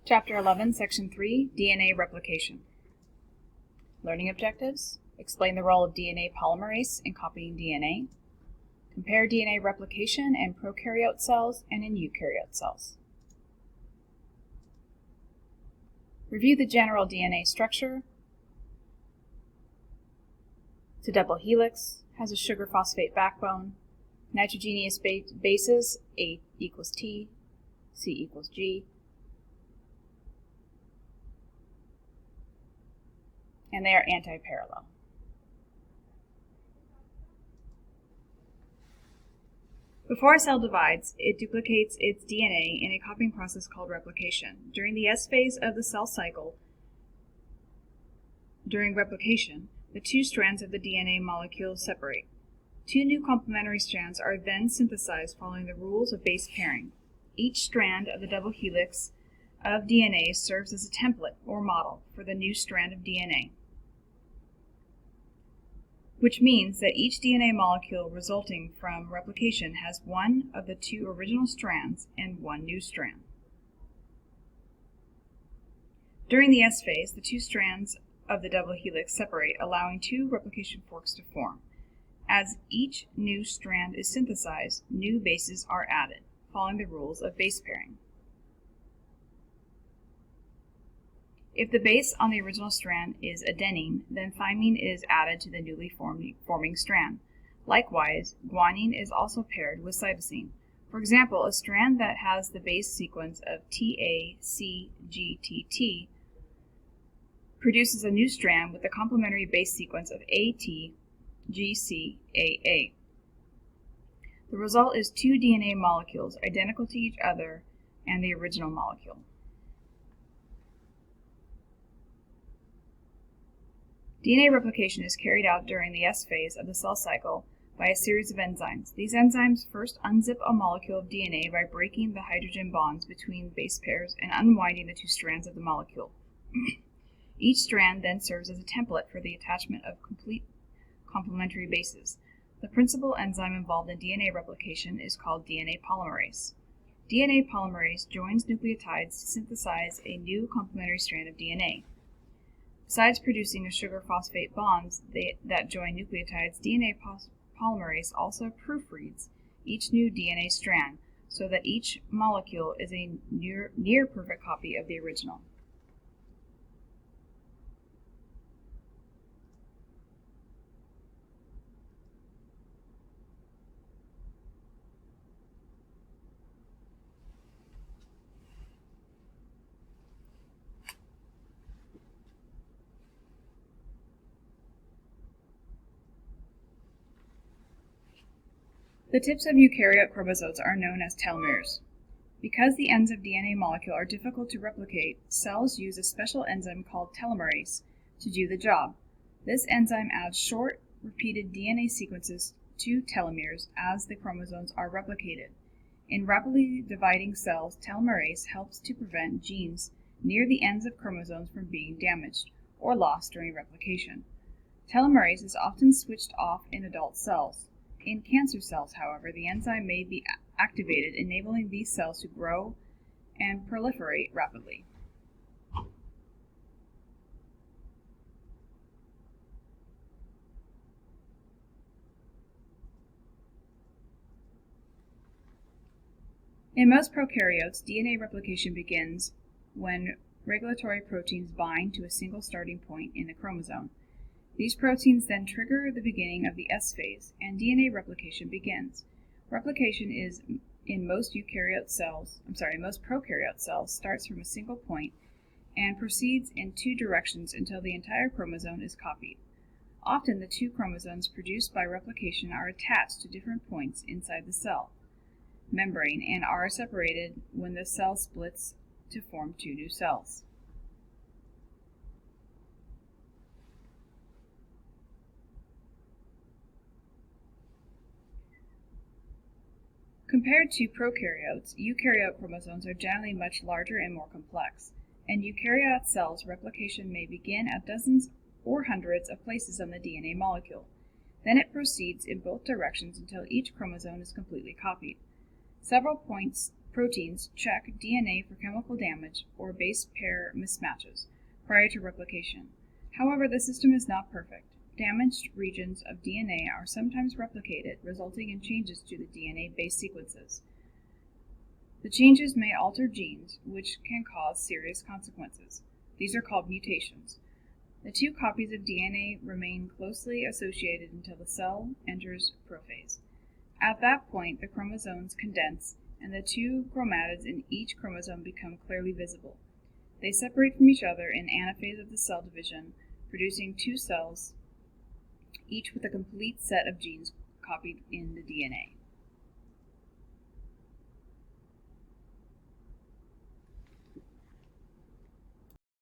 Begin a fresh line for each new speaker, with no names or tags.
Chapter 11, Section 3, DNA Replication. Learning objectives: explain the role of DNA polymerase in copying DNA. Compare DNA replication in prokaryote cells and in eukaryote cells. Review the general DNA structure. It's a double helix, has a sugar phosphate backbone, nitrogenous bases, A equals T, C equals G, and they are anti-parallel. Before a cell divides, it duplicates its DNA in a copying process called replication. During the S phase of the cell cycle, during replication, the two strands of the DNA molecule separate. Two new complementary strands are then synthesized following the rules of base pairing. Each strand of the double helix of DNA serves as a template or model for the new strand of DNA, which means that each DNA molecule resulting from replication has one of the two original strands and one new strand. During the S phase, the two strands of the double helix separate, allowing two replication forks to form. As each new strand is synthesized, new bases are added, following the rules of base pairing. If the base on the original strand is adenine, then thymine is added to the newly forming strand. Likewise, guanine is also paired with cytosine. For example, a strand that has the base sequence of TACGTT produces a new strand with the complementary base sequence of ATGCAA. The result is two DNA molecules identical to each other and the original molecule. DNA replication is carried out during the S phase of the cell cycle by a series of enzymes. These enzymes first unzip a molecule of DNA by breaking the hydrogen bonds between base pairs and unwinding the two strands of the molecule. Each strand then serves as a template for the attachment of complete complementary bases. The principal enzyme involved in DNA replication is called DNA polymerase. DNA polymerase joins nucleotides to synthesize a new complementary strand of DNA. Besides producing a sugar phosphate bonds that join nucleotides, DNA polymerase also proofreads each new DNA strand so that each molecule is a near perfect copy of the original. The tips of eukaryote chromosomes are known as telomeres. Because the ends of DNA molecule are difficult to replicate, cells use a special enzyme called telomerase to do the job. This enzyme adds short, repeated DNA sequences to telomeres as the chromosomes are replicated. In rapidly dividing cells, telomerase helps to prevent genes near the ends of chromosomes from being damaged or lost during replication. Telomerase is often switched off in adult cells. In cancer cells, however, the enzyme may be activated, enabling these cells to grow and proliferate rapidly. In most prokaryotes, DNA replication begins when regulatory proteins bind to a single starting point in the chromosome. These proteins then trigger the beginning of the S phase, and DNA replication begins. Replication is in most prokaryote cells starts from a single point and proceeds in two directions until the entire chromosome is copied. Often the two chromosomes produced by replication are attached to different points inside the cell membrane and are separated when the cell splits to form two new cells. Compared to prokaryotes, eukaryote chromosomes are generally much larger and more complex. In eukaryote cells, replication may begin at dozens or hundreds of places on the DNA molecule. Then it proceeds in both directions until each chromosome is completely copied. Several points Proteins check DNA for chemical damage or base pair mismatches prior to replication. However, the system is not perfect. Damaged regions of DNA are sometimes replicated, resulting in changes to the DNA base sequences. The changes may alter genes, which can cause serious consequences. These are called mutations. The two copies of DNA remain closely associated until the cell enters prophase. At that point, the chromosomes condense, and the two chromatids in each chromosome become clearly visible. They separate from each other in anaphase of the cell division, producing two cells, each with a complete set of genes copied in the DNA.